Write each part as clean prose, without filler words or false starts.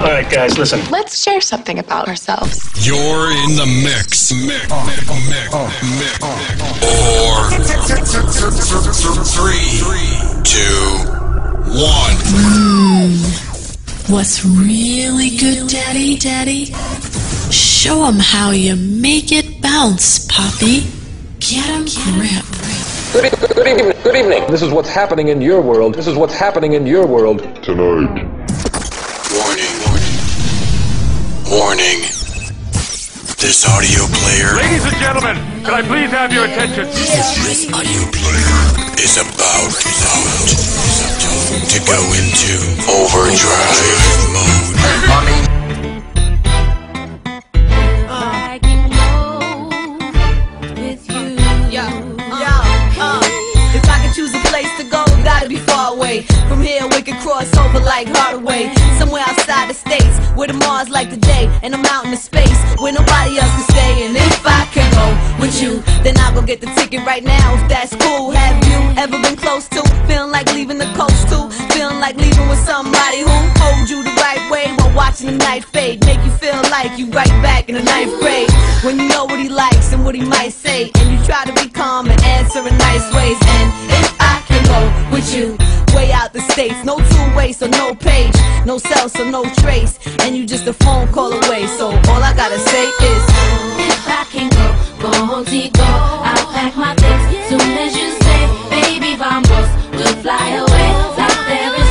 All right, guys, listen. Let's share something about ourselves. You're in the mix. Or 3, 2, 1. What's really good, Daddy? Show 'em how you make it bounce, Poppy. Get 'em grip. Good evening. This is what's happening in your world. This is what's happening in your world tonight. Warning. This audio player. Ladies and gentlemen, can I please have your attention? This audio player is about to go into overdrive mode. I can go with you. If I could choose a place to go, gotta be far away. From here we could cross over like Hardaway. Somewhere outside the states, where the Mars like today, and I'm out in the space where nobody else can stay. And if I can go with you, then I'll go get the ticket right now, if that's cool. Have you ever been close to feeling like leaving the coast too? Feeling like leaving with somebody who holds you the right way while watching the night fade, make you feel like you right back in the 9th grade, when you know what he likes and what he might say, and you try to be calm and answer in nice ways. And if I can go with you, way out the states, no two-way, so no page, no cell, so no trace, and you just a phone call away. So all I gotta say is, If I can go contigo, I'll pack my things soon as you say, baby, vamos, we'll fly away like there is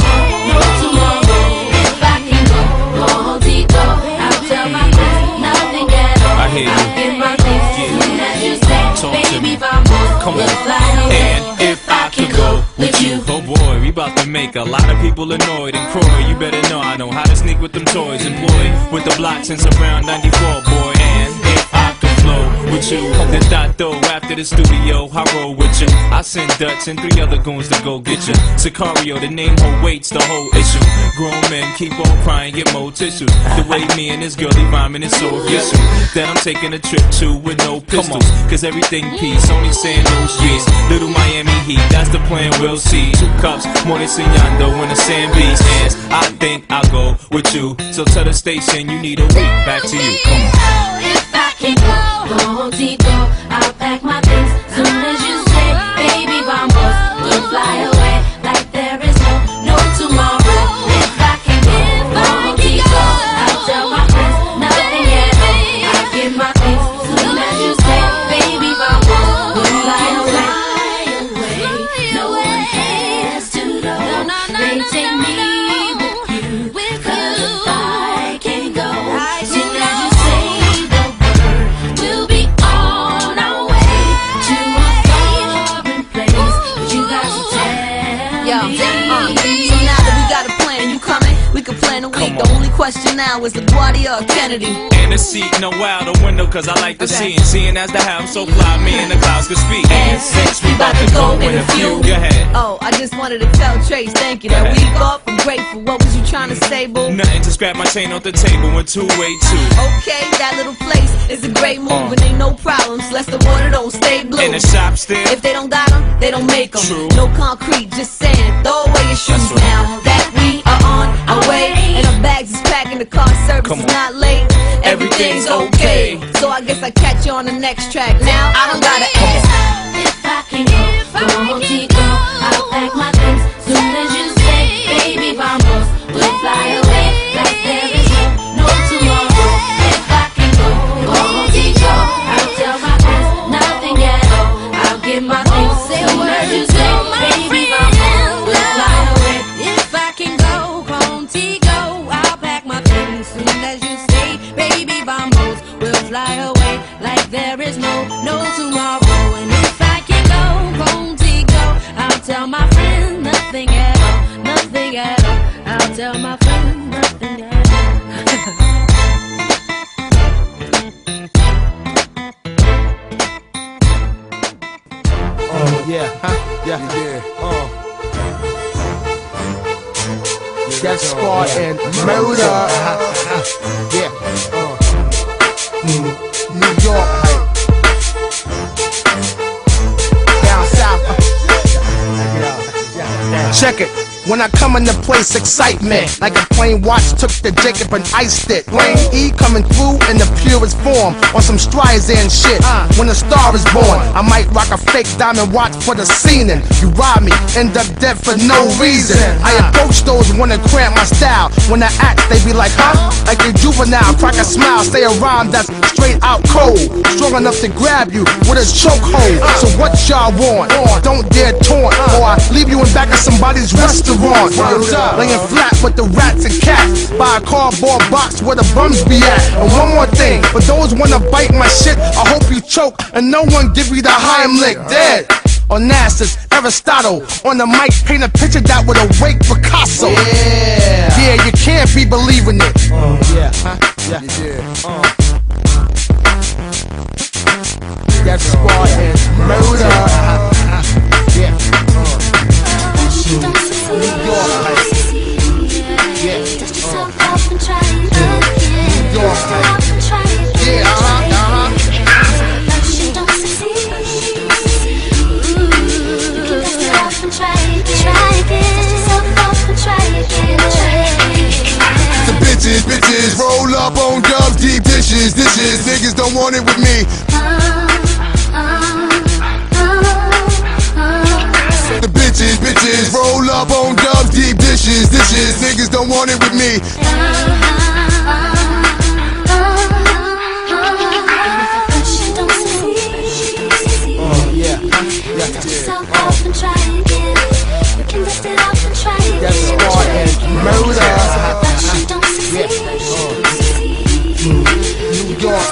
no tomorrow. If I can go contigo, I'll tell my friends nothing at all. I hear you. I'll get my things soon as you say, Talk to me. baby, vamos, Come we'll on. fly away. And if I could go with you. Oh boy, we about to make a lot of people annoyed. And Croy, you better know I know how to sneak with them toys. Employed with the block since around 94, boy. And if I could flow with you, then thought though after the studio, I roll with you. I send Dutch and 3 other goons to go get you. Sicario, the name who waits the whole issue. Grown men keep on crying, get more tissues. The way me and this girlie rhyming is so official that I'm taking a trip to with no pistols. Cause everything peace, only saying no streets. Little Miami Heat, that's the plan, we'll see. 2 cups, more than Signando when the sand beats hands. I think I'll go with you. So tell the station you need a week. Back to you, come on. If I can go contigo, I'll pack my things soon as you say, baby, vamos, we'll fly away like there is no tomorrow. If I can go contigo, I'll tell my friends nothing at all. I'll get my things soon as you say, baby, vamos, we'll fly away. No one has to know. They take me with you, 'cause if I can go, soon as you say the word, we'll be on our way to a foreign place. But you got to tell me. so now that we got a plan, you coming? We can plan a week. The only question now is LaGuardia or Kennedy. And a seat, no out the window, cause I like to see. And seeing as the house so fly, me and the clouds could speak. And since we about to go in a few, Go ahead. oh, I just wanted to tell Trace, thank you. That week off, I'm grateful. What was you trying to say, boo? Nothing to scrap my chain off the table when 2-way 2. Okay, that little place is a great move, and ain't no problems, less the water don't stay blue. In the shop still. If they don't got them, they don't make them. True. No concrete, just saying, throw away your shoes That's right. now that we are on our way. And our bags is packing, the car service Come is on. not late. Everything's Everything's okay. So I guess I catch you on the next track. Now I don't gotta ask. If I can go contigo, I'll pack my things soon as you say, baby, vamos, we'll fly away like there is no tomorrow. If I can go contigo, I'll tell my friends nothing at all. I'll get my things soon as you say, baby, vamos, we'll fly away. If I can go contigo, I'll pack my things soon as you say, baby, vamos, we'll fly away like there is no tomorrow. And if I can go contigo, I'll tell my friends nothing at all, nothing at all. I'll tell my friends nothing at all. Death Squad and Murder. Yeah. New York hype. Down south. Check it. When I come into place, excitement like a plain watch took the Jacob and iced it. Wayne E coming through in the purest form on some Streisand shit. When a star is born, I might rock a fake diamond watch for the scening. You rob me, end up dead for no reason. I approach those wanna cramp my style. When I act, they be like, huh? Like a juvenile, crack a smile, say a rhyme that's straight out cold, strong enough to grab you with a chokehold. So what y'all want? Don't dare taunt, or I leave you in back of somebody's restaurant, laying flat with the rats and cats by a cardboard box where the bums be at. And one more thing, for those wanna bite my shit, I hope you choke and no one give you the Heimlich. Dead. Onassis, Aristotle, on the mic, paint a picture that would awake Picasso. Yeah, you can't be believing it. That squad is murder. New York, New York, Bitches, roll up on dubs, deep dishes. Niggas don't want it with me. The bitches, roll up on dubs, deep dishes. Niggas don't want it with me. That squad is murder. New York.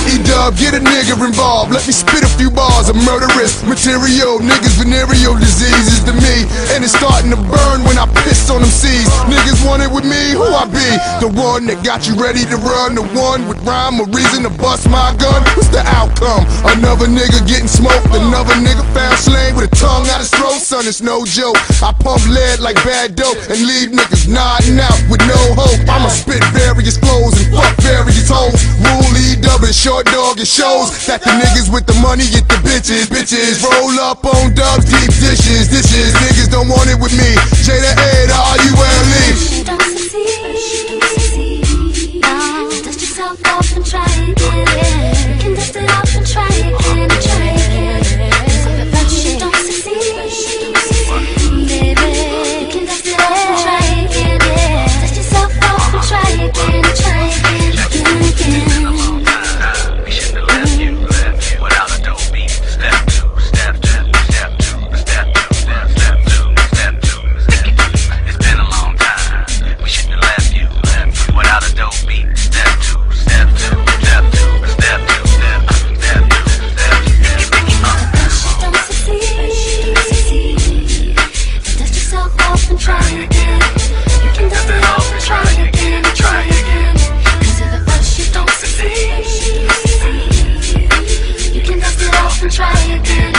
E-Dub, get a nigga involved. Let me spit a few bars of murderous material. Niggas venereal diseases to me, and it's starting to burn when I piss on them seeds. Niggas want it with me, who I be? The one that got you ready to run, the one with rhyme or reason to bust my gun. What's the outcome? Another nigga getting smoked, another nigga found slain with a tongue out his throat. Son, it's no joke. I pump lead like bad dope and leave niggas nodding out with no hope. I'ma spit various flows and fuck various hoes. Rule E-Dub and short dog, it shows that the niggas with the money get the bitches. Roll up on dubs, deep dishes. Niggas don't want it with me. J to A to R-U-L-E. Don't succeed. Dust yourself off and try again. You can dust it off and try again. Try again. Don't succeed, baby. You can dust it off and try again. Dust yourself off and try again. Try again. We shouldn't have left you without a dope beat. Step two. It's been a long time. We shouldn't have left you without a dope beat. Step two. Don't succeed. Dust yourself off and try again. You can dust it off and try again. Try again. Cause if at first you don't succeed, you can dust it off and try again.